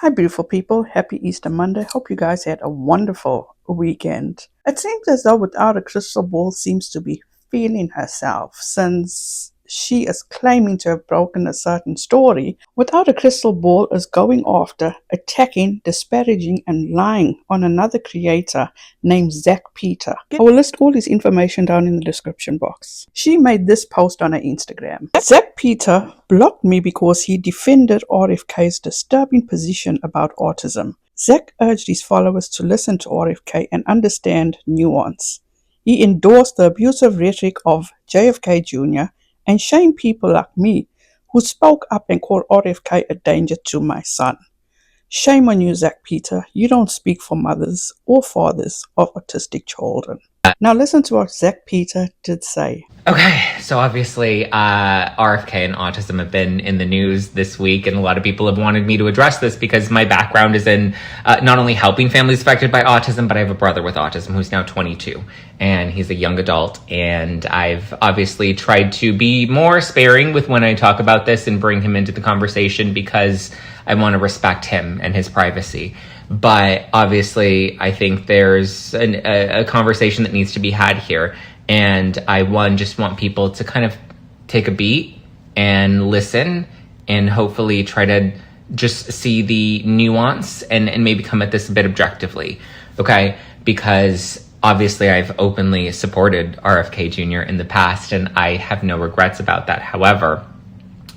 Hi, beautiful people. Happy Easter Monday. Hope you guys had a wonderful weekend. It seems as though Without a Crystal Ball seems to be feeling herself since she is claiming to have broken a certain story. Without a Crystal Ball is going after, attacking, disparaging, and lying on another creator named Zack Peter. I will list all his information down in the description box. She made this post on her Instagram. Zack Peter blocked me because he defended RFK's disturbing position about autism. Zack urged his followers to listen to RFK and understand nuance. He endorsed the abusive rhetoric of JFK Jr. and shamed people like me who spoke up and called RFK a danger to my son. Shame on you, Zack Peter. You don't speak for mothers or fathers of autistic children. Now listen to what Zack Peter did say. Okay, so obviously RFK and autism have been in the news this week, and a lot of people have wanted me to address this because my background is in not only helping families affected by autism, but I have a brother with autism who's now 22, and he's a young adult, and I've obviously tried to be more sparing with when I talk about this and bring him into the conversation because I want to respect him and his privacy. But obviously, I think there's a conversation that needs to be had here. And I, just want people to kind of take a beat and listen and hopefully try to just see the nuance and maybe come at this a bit objectively, okay? Because obviously I've openly supported RFK Jr. in the past and I have no regrets about that. However,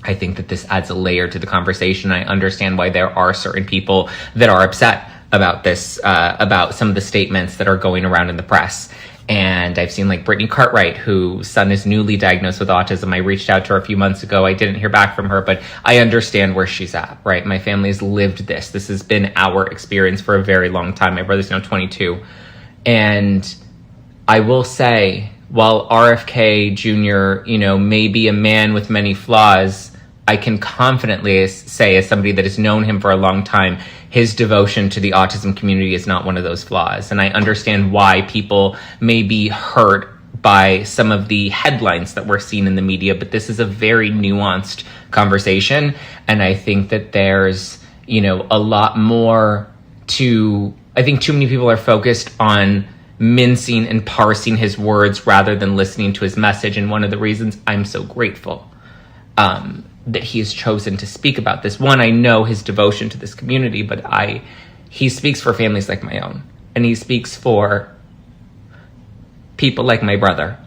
I think that this adds a layer to the conversation. I understand why there are certain people that are upset about this, about some of the statements that are going around in the press. And I've seen like Brittany Cartwright, whose son is newly diagnosed with autism. I reached out to her a few months ago. I didn't hear back from her, but I understand where she's at, right? My family's lived this. This has been our experience for a very long time. My brother's now 22. And I will say, while RFK Jr., may be a man with many flaws, I can confidently say, as somebody that has known him for a long time, his devotion to the autism community is not one of those flaws. And I understand why people may be hurt by some of the headlines that we're seeing in the media, but this is a very nuanced conversation. And I think that there's, a lot more I think too many people are focused on mincing and parsing his words rather than listening to his message. And one of the reasons I'm so grateful that he has chosen to speak about this. One, I know his devotion to this community, but he speaks for families like my own, and he speaks for people like my brother.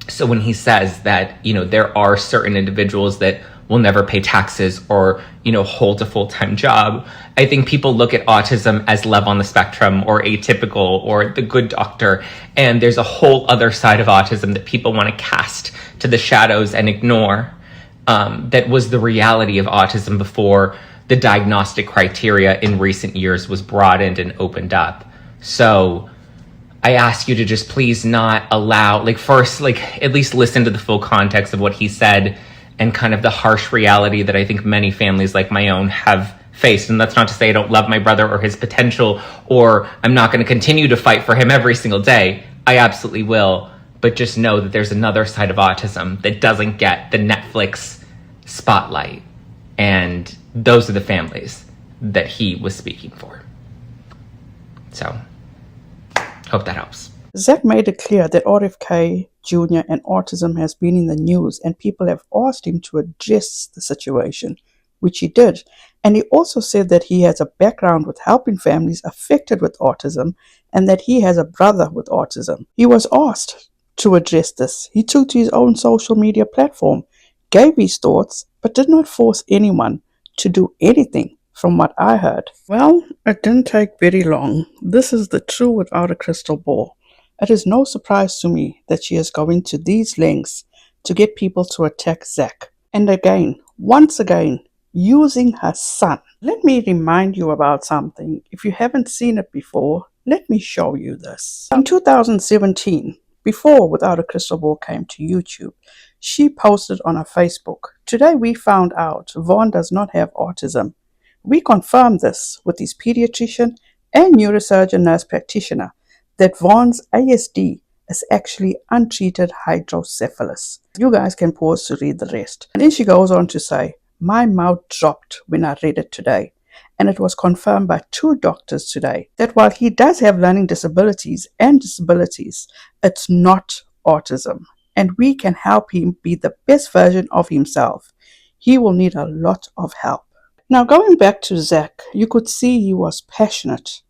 So when he says that, there are certain individuals that will never pay taxes or, hold a full-time job, I think people look at autism as love on the spectrum or atypical or the good doctor. And there's a whole other side of autism that people want to cast to the shadows and ignore. That was the reality of autism before the diagnostic criteria in recent years was broadened and opened up. So I ask you to just please not allow, first, at least listen to the full context of what he said and kind of the harsh reality that I think many families like my own have faced. And that's not to say I don't love my brother or his potential, or I'm not going to continue to fight for him every single day. I absolutely will. But just know that there's another side of autism that doesn't get the Netflix spotlight. And those are the families that he was speaking for. So, hope that helps. Zack made it clear that RFK Jr. and autism has been in the news and people have asked him to address the situation, which he did. And he also said that he has a background with helping families affected with autism and that he has a brother with autism. He was asked to address this. He took to his own social media platform, gave his thoughts, but did not force anyone to do anything. From what I heard. Well, it didn't take very long. This is the true Without a Crystal Ball. It is no surprise to me that she is going to these lengths to get people to attack Zack. And again, once again, using her son. Let me remind you about something. If you haven't seen it before, let me show you this. In 2017, before Without a Crystal Ball came to YouTube, she posted on her Facebook, "Today we found out Vaughn does not have autism. We confirmed this with his pediatrician and neurosurgeon nurse practitioner that Vaughn's ASD is actually untreated hydrocephalus." You guys can pause to read the rest. And then she goes on to say, My mouth dropped when I read it today, and it was confirmed by 2 doctors today that while he does have learning disabilities and disabilities, it's not autism, and we can help him be the best version of himself. He will need a lot of help. Now, going back to Zack, you could see he was passionate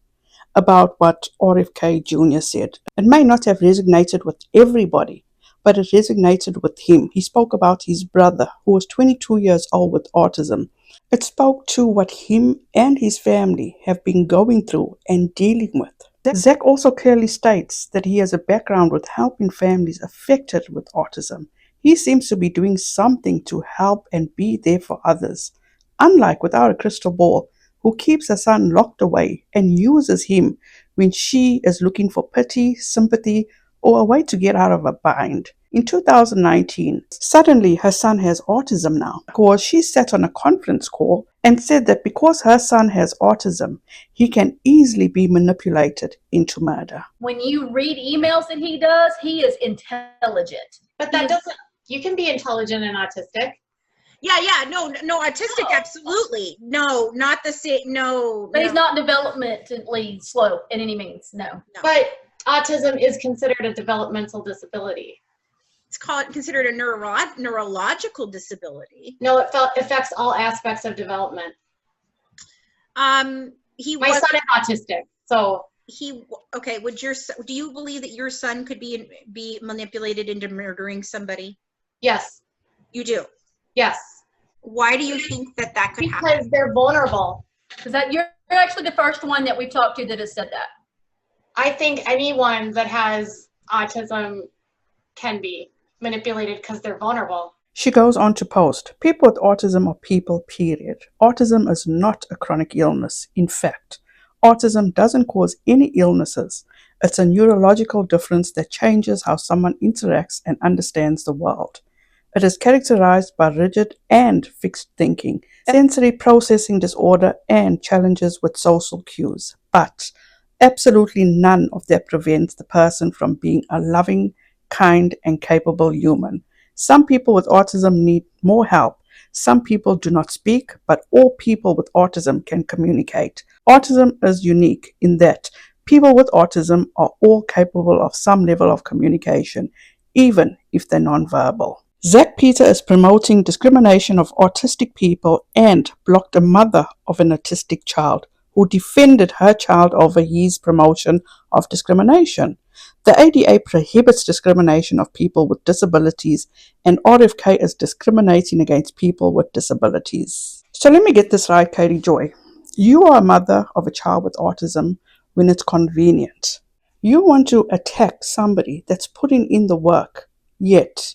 about what RFK Jr. said. It may not have resonated with everybody, but it resonated with him. He spoke about his brother, who was 22 years old with autism. It spoke to what him and his family have been going through and dealing with. Zack also clearly states that he has a background with helping families affected with autism. He seems to be doing something to help and be there for others. Unlike Without a Crystal Ball, who keeps her son locked away and uses him when she is looking for pity, sympathy, or a way to get out of a bind. In 2019, suddenly her son has autism now because she sat on a conference call and said that because her son has autism, he can easily be manipulated into murder. When you read emails that he does, he is intelligent. But that doesn't, you can be intelligent and autistic. Yeah, no, autistic, absolutely. No, not the same, no. But he's not developmentally slow in any means, no. But autism is considered a developmental disability. It's considered a neurological disability. No, it affects all aspects of development. My son is autistic, so okay. Do you believe that your son could be manipulated into murdering somebody? Yes. You do? Yes. Why do you think that could happen? Because they're vulnerable. Because you're actually the first one that we've talked to that has said that. I think anyone that has autism can be manipulated because they're vulnerable. She goes on to post, people with autism are people, period. Autism is not a chronic illness. In fact, autism doesn't cause any illnesses. It's a neurological difference that changes how someone interacts and understands the world. It is characterized by rigid and fixed thinking, sensory processing disorder, and challenges with social cues. But absolutely none of that prevents the person from being a loving, kind, and capable human. Some people with autism need more help. Some people do not speak, but all people with autism can communicate. Autism is unique in that people with autism are all capable of some level of communication, even if they're nonverbal. Zack Peter is promoting discrimination of autistic people and blocked a mother of an autistic child who defended her child over his promotion of discrimination. The ADA prohibits discrimination of people with disabilities, and RFK is discriminating against people with disabilities. So let me get this right, Katie Joy. You are a mother of a child with autism when it's convenient. You want to attack somebody that's putting in the work, yet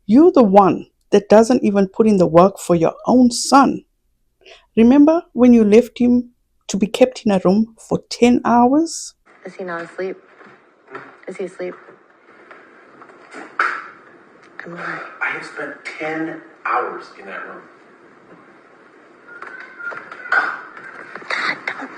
you're the one that doesn't even put in the work for your own son. Remember when you left him to be kept in a room for 10 hours? Is he not asleep? Is he asleep? Come on. I have spent 10 hours in that room. God, don't.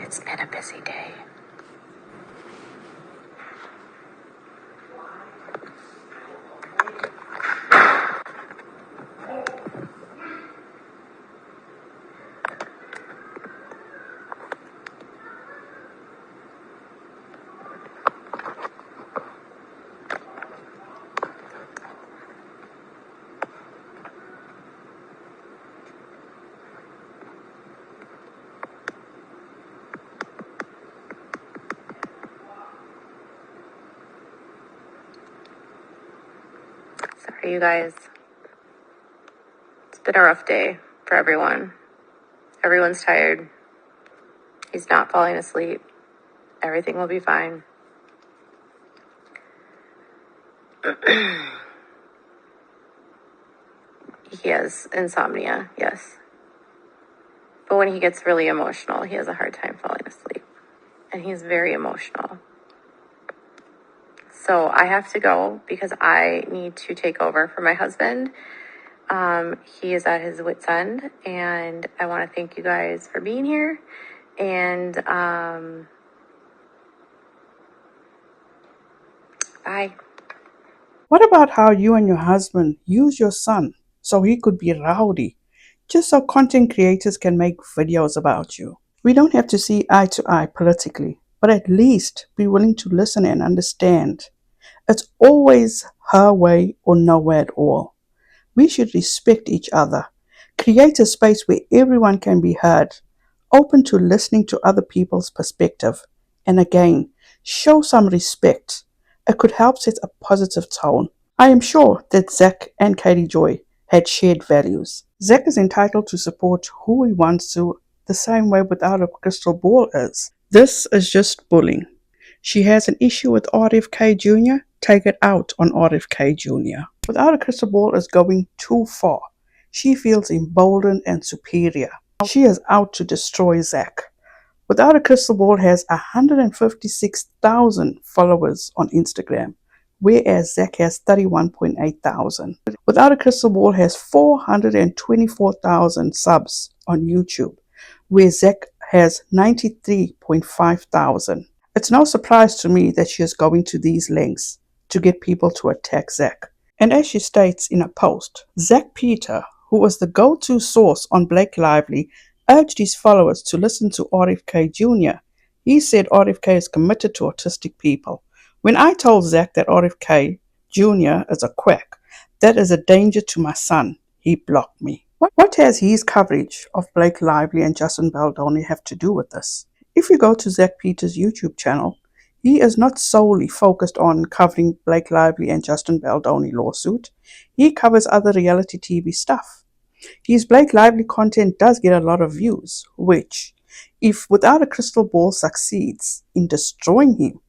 It's been a busy day. Sorry, you guys. It's been a rough day for everyone. Everyone's tired. He's not falling asleep. Everything will be fine. He has insomnia, yes. But when he gets really emotional, he has a hard time falling asleep. And he's very emotional. So I have to go because I need to take over for my husband. He is at his wit's end, and I want to thank you guys for being here. And bye. What about how you and your husband use your son so he could be rowdy, just so content creators can make videos about you? We don't have to see eye to eye politically, but at least be willing to listen and understand. It's always her way or no way at all. We should respect each other, create a space where everyone can be heard, open to listening to other people's perspective, and again, show some respect. It could help set a positive tone. I am sure that Zack and Katie Joy had shared values. Zack is entitled to support who he wants to, the same way Without a Crystal Ball is. This is just bullying. She has an issue with RFK Jr., take it out on RFK Jr. Without a Crystal Ball is going too far. She feels emboldened and superior. She is out to destroy Zack. Without a Crystal Ball has 156,000 followers on Instagram, whereas Zack has 31.8 thousand. Without a Crystal Ball has 424,000 subs on YouTube, where Zack has 93.5 thousand. It's no surprise to me that she is going to these lengths to get people to attack Zack. And as she states in a post, Zack Peter, who was the go-to source on Blake Lively, urged his followers to listen to RFK Jr. He said RFK is committed to autistic people. When I told Zack that RFK Jr. is a quack, that is a danger to my son, he blocked me. What has his coverage of Blake Lively and Justin Baldoni have to do with this? If you go to Zack Peter's YouTube channel, he is not solely focused on covering Blake Lively and Justin Baldoni lawsuit. He covers other reality TV stuff. His Blake Lively content does get a lot of views, which, if Without a Crystal Ball succeeds in destroying him,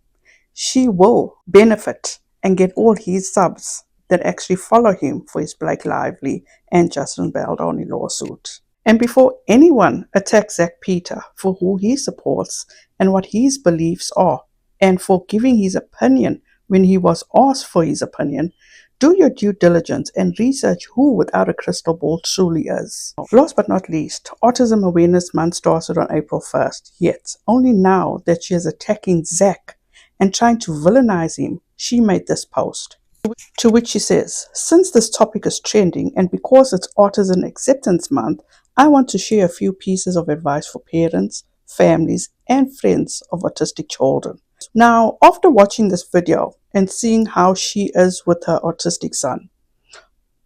she will benefit and get all his subs that actually follow him for his Blake Lively and Justin Baldoni lawsuit. And before anyone attacks Zack Peter for who he supports and what his beliefs are, and for giving his opinion when he was asked for his opinion, do your due diligence and research who Without a Crystal Ball truly is. Last but not least, Autism Awareness Month started on April 1st, yet only now that she is attacking Zack and trying to villainize him, she made this post. To which she says, since this topic is trending and because it's Autism Acceptance Month, I want to share a few pieces of advice for parents, families, and friends of autistic children. Now, after watching this video and seeing how she is with her autistic son,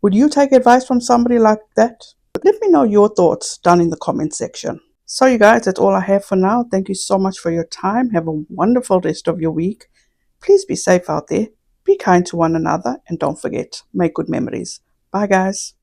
would you take advice from somebody like that? Let me know your thoughts down in the comment section. So you guys, that's all I have for now. Thank you so much for your time. Have a wonderful rest of your week. Please be safe out there. Be kind to one another. And don't forget, make good memories. Bye guys.